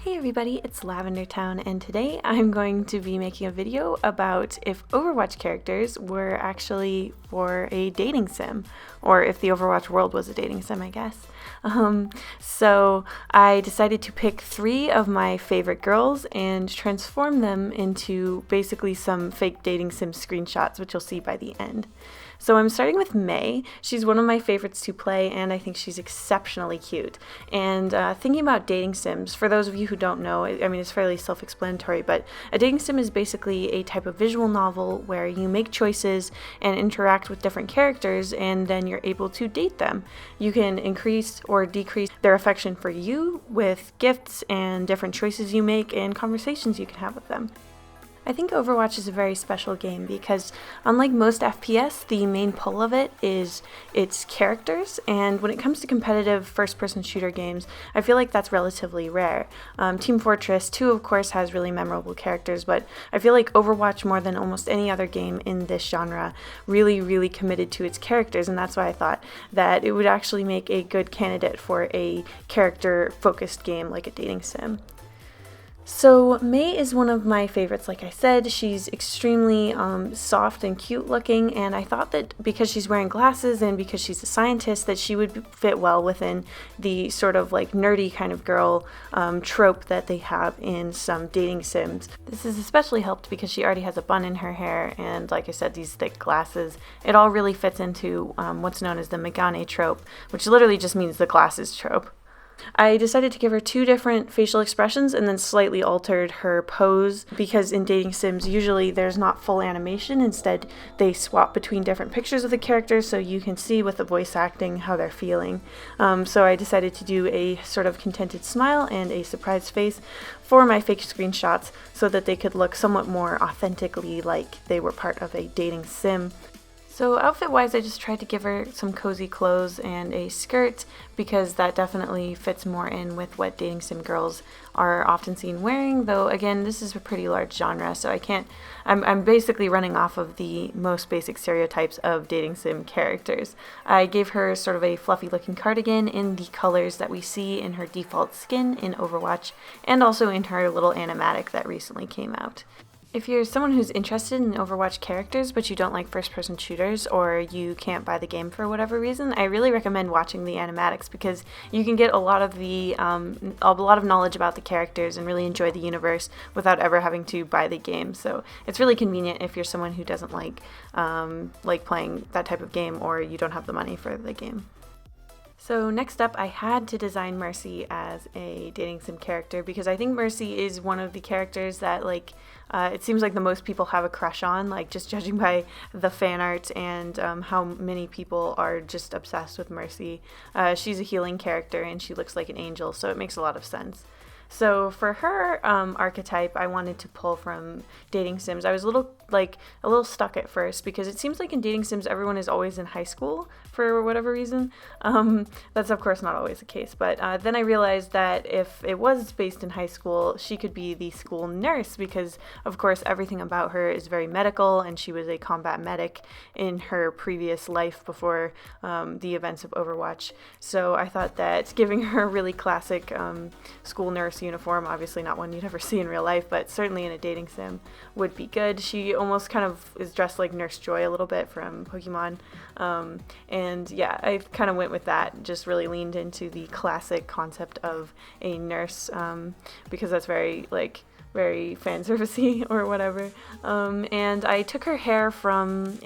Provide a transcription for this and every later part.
Hey everybody, it's Lavender Town, and today I'm going to be making a video about if Overwatch characters were actually for a dating sim, or if the Overwatch world was a dating sim, I guess. So I decided to pick 3 of my favorite girls and transform them into basically some fake dating sim screenshots, which you'll see by the end. So I'm starting with May. She's one of my favorites to play, and I think she's exceptionally cute. And thinking about dating sims, for those of you who don't know, I mean, it's fairly self-explanatory, but a dating sim is basically a type of visual novel where you make choices and interact with different characters, and then you're able to date them. You can increase or decrease their affection for you with gifts and different choices you make and conversations you can have with them. I think Overwatch is a very special game because unlike most FPS, the main pull of it is its characters, and when it comes to competitive first-person shooter games, I feel like that's relatively rare. Team Fortress 2, of course, has really memorable characters, but I feel like Overwatch, more than almost any other game in this genre, really committed to its characters, and that's why I thought that it would actually make a good candidate for a character-focused game like a dating sim. So May is one of my favorites, like I said. She's extremely soft and cute looking, and I thought that because she's wearing glasses and because she's a scientist that she would fit well within the sort of like nerdy kind of girl trope that they have in some dating sims. This is especially helped because she already has a bun in her hair, and like I said, these thick glasses. It all really fits into what's known as the Megane trope, which literally just means the glasses trope. I decided to give her 2 different facial expressions and then slightly altered her pose because in dating sims usually there's not full animation. Instead, they swap between different pictures of the characters so you can see with the voice acting how they're feeling. So I decided to do a sort of contented smile and a surprised face for my fake screenshots so that they could look somewhat more authentically like they were part of a dating sim. So outfit-wise, I just tried to give her some cozy clothes and a skirt because that definitely fits more in with what dating sim girls are often seen wearing, though again, this is a pretty large genre, so I'm basically running off of the most basic stereotypes of dating sim characters. I gave her sort of a fluffy looking cardigan in the colors that we see in her default skin in Overwatch, and also in her little animatic that recently came out. If you're someone who's interested in Overwatch characters but you don't like first-person shooters or you can't buy the game for whatever reason, I really recommend watching the animatics because you can get a lot of knowledge about the characters and really enjoy the universe without ever having to buy the game. So it's really convenient if you're someone who doesn't like playing that type of game or you don't have the money for the game. So next up, I had to design Mercy as a dating sim character because I think Mercy is one of the characters that it seems like the most people have a crush on, like just judging by the fan art and how many people are just obsessed with Mercy. She's a healing character and she looks like an angel, so it makes a lot of sense. So for her archetype, I wanted to pull from dating sims. I was a little stuck at first because it seems like in dating sims everyone is always in high school for whatever reason. That's of course not always the case, but then I realized that if it was based in high school, she could be the school nurse because of course everything about her is very medical, and she was a combat medic in her previous life before the events of Overwatch. So I thought that giving her a really classic school nurse uniform, obviously not one you'd ever see in real life, but certainly in a dating sim, would be good. She almost kind of is dressed like Nurse Joy a little bit from Pokemon, and yeah, I kind of went with that, just really leaned into the classic concept of a nurse, because that's very fan servicey or whatever, and I took her hair from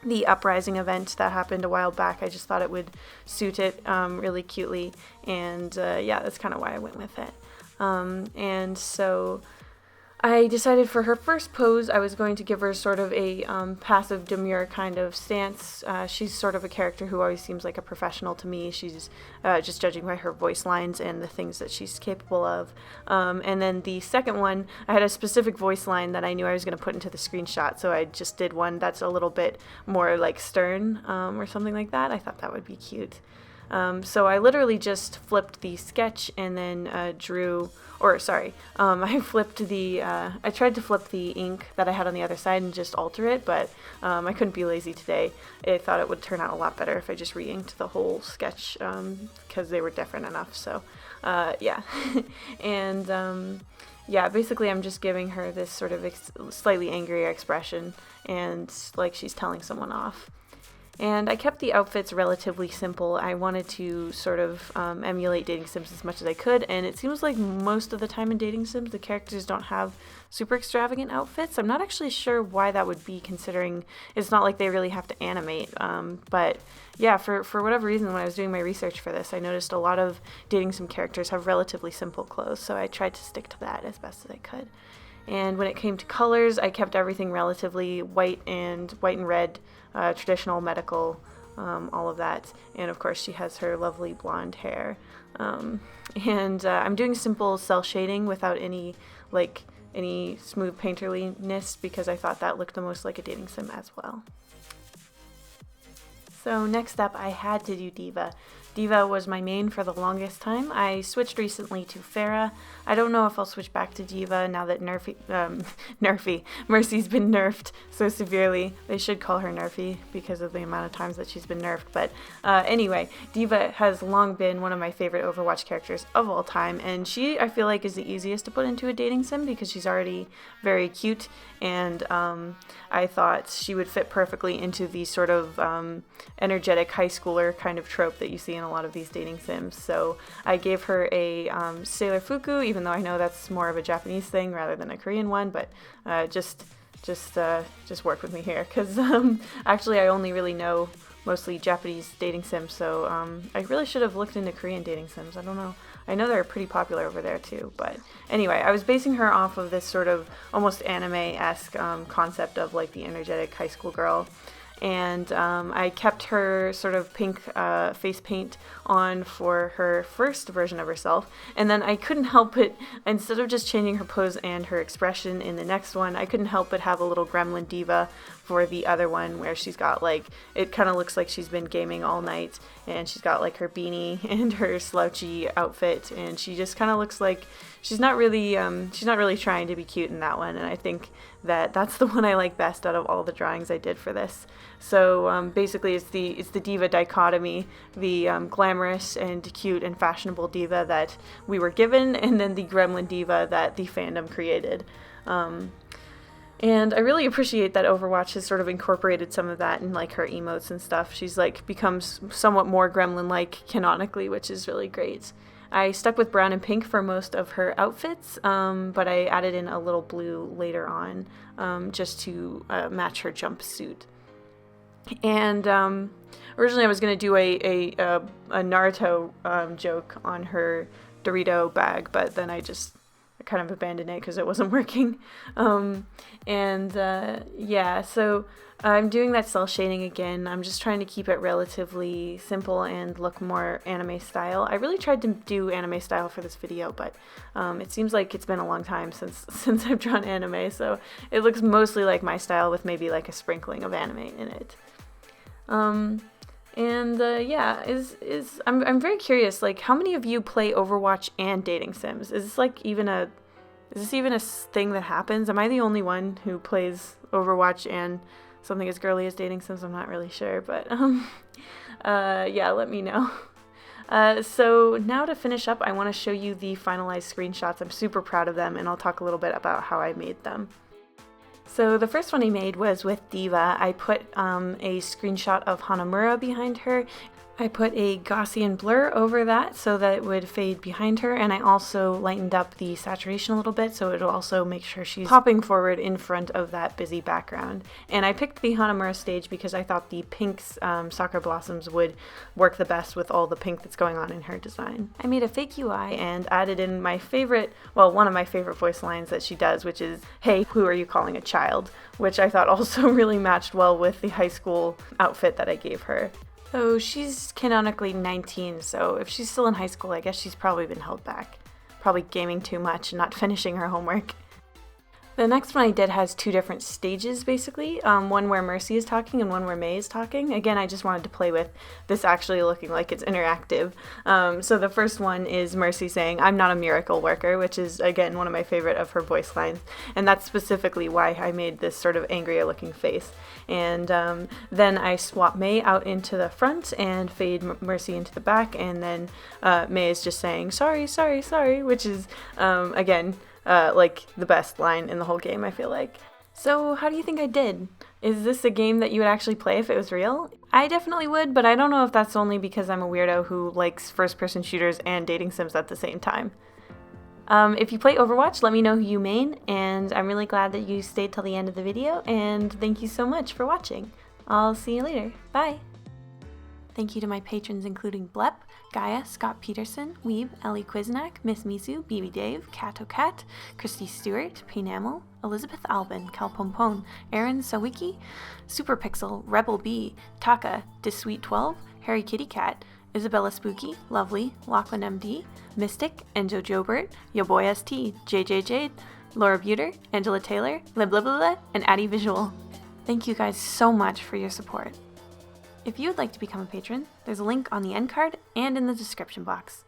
the Uprising event that happened a while back. I just thought it would suit it really cutely, and yeah, that's kind of why I went with it. And so I decided for her first pose, I was going to give her sort of a passive demure kind of stance. She's sort of a character who always seems like a professional to me. She's just judging by her voice lines and the things that she's capable of. And then the second one, I had a specific voice line that I knew I was going to put into the screenshot, so I just did one that's a little bit more like stern or something like that. I thought that would be cute. So I literally just flipped the sketch and then I tried to flip the ink that I had on the other side and just alter it, but I couldn't be lazy today. I thought it would turn out a lot better if I just re-inked the whole sketch because they were different enough. So Yeah. And yeah, basically I'm just giving her this sort of slightly angry expression, and like she's telling someone off. And I kept the outfits relatively simple. I wanted to sort of emulate dating sims as much as I could, and it seems like most of the time in dating sims the characters don't have super extravagant outfits. I'm not actually sure why that would be, considering it's not like they really have to animate. But yeah, for whatever reason, when I was doing my research for this, I noticed a lot of dating sim characters have relatively simple clothes, so I tried to stick to that as best as I could. And when it came to colors, I kept everything relatively white and red, traditional, medical, all of that. And of course she has her lovely blonde hair. And I'm doing simple cell shading without any smooth painterliness, because I thought that looked the most like a dating sim as well. So next up, I had to do Diva. Diva was my main for the longest time. I switched recently to Farah. I don't know if I'll switch back to Diva now that Mercy's been nerfed so severely. They should call her Nerfy because of the amount of times that she's been nerfed. But anyway, Diva has long been one of my favorite Overwatch characters of all time, and she, I feel like, is the easiest to put into a dating sim because she's already very cute, and I thought she would fit perfectly into the sort of energetic high schooler kind of trope that you see in a lot of these dating sims. So I gave her a Sailor Fuku, even though I know that's more of a Japanese thing rather than a Korean one, but just work with me here, because actually I only really know mostly Japanese dating sims, so I really should have looked into Korean dating sims. I don't know. I know they're pretty popular over there too, but anyway, I was basing her off of this sort of almost anime-esque concept of like the energetic high school girl. And I kept her sort of pink face paint on for her first version of herself, and then I couldn't help it, instead of just changing her pose and her expression in the next one, I couldn't help but have a little gremlin diva for the other one, where she's got like, it kind of looks like she's been gaming all night, and she's got like her beanie and her slouchy outfit, and she just kind of looks like she's not really trying to be cute in that one. And I think that that's the one I like best out of all the drawings I did for this. So basically it's the diva dichotomy, the glamorous and cute and fashionable diva that we were given, and then the gremlin diva that the fandom created. And I really appreciate that Overwatch has sort of incorporated some of that in like her emotes and stuff. She's like becomes somewhat more gremlin-like canonically, which is really great. I stuck with brown and pink for most of her outfits, but I added in a little blue later on, just to match her jumpsuit. And originally I was going to do a Naruto joke on her Dorito bag, but then I kind of abandoned it because it wasn't working. Yeah, so I'm doing that cell shading again. I'm just trying to keep it relatively simple and look more anime style. I really tried to do anime style for this video, but it seems like it's been a long time since I've drawn anime, so it looks mostly like my style with maybe like a sprinkling of anime in it. Yeah, I'm very curious, like, how many of you play Overwatch and dating sims? Is this even a thing that happens? Am I the only one who plays Overwatch and something as girly as dating sims? I'm not really sure, but yeah, let me know. So now to finish up, I want to show you the finalized screenshots. I'm super proud of them, and I'll talk a little bit about how I made them. So the first one I made was with Diva. I put a screenshot of Hanamura behind her. I put a Gaussian blur over that so that it would fade behind her, and I also lightened up the saturation a little bit so it'll also make sure she's popping forward in front of that busy background. And I picked the Hanamura stage because I thought the pink Sakura blossoms would work the best with all the pink that's going on in her design. I made a fake UI and added in my favorite, well, one of my favorite voice lines that she does, which is, "Hey, who are you calling a child?" which I thought also really matched well with the high school outfit that I gave her. So she's canonically 19, so if she's still in high school, I guess she's probably been held back. Probably gaming too much and not finishing her homework. The next one I did has two different stages, basically. One where Mercy is talking and one where May is talking. Again, I just wanted to play with this actually looking like it's interactive. So the first one is Mercy saying, "I'm not a miracle worker," which is, again, one of my favorite of her voice lines. And that's specifically why I made this sort of angrier looking face. And then I swap May out into the front and fade Mercy into the back. And then May is just saying, "Sorry, sorry, sorry," which is, again, like the best line in the whole game, I feel like. So how do you think I did? Is this a game that you would actually play if it was real? I definitely would, but I don't know if that's only because I'm a weirdo who likes first-person shooters and dating sims at the same time. If you play Overwatch, let me know who you main, and I'm really glad that you stayed till the end of the video, and thank you so much for watching. I'll see you later. Bye! Thank you to my patrons including Blep, Gaia, Scott Peterson, Weeb, Ellie Quiznak, Miss Misu, BB Dave, Cat, Christy Stewart, Peenamel, Elizabeth Albin, Calpompon, Aaron Sawicki, Superpixel, Rebel B, Taka, Disweet12, Harry Kitty Cat, Isabella Spooky, Lovely, Lachlan MD, Mystic, Enjo Jobert, Yoboy ST, JJ Jade, Laura Buter, Angela Taylor, Liblibla, and Addie Visual. Thank you guys so much for your support. If you would like to become a patron, there's a link on the end card and in the description box.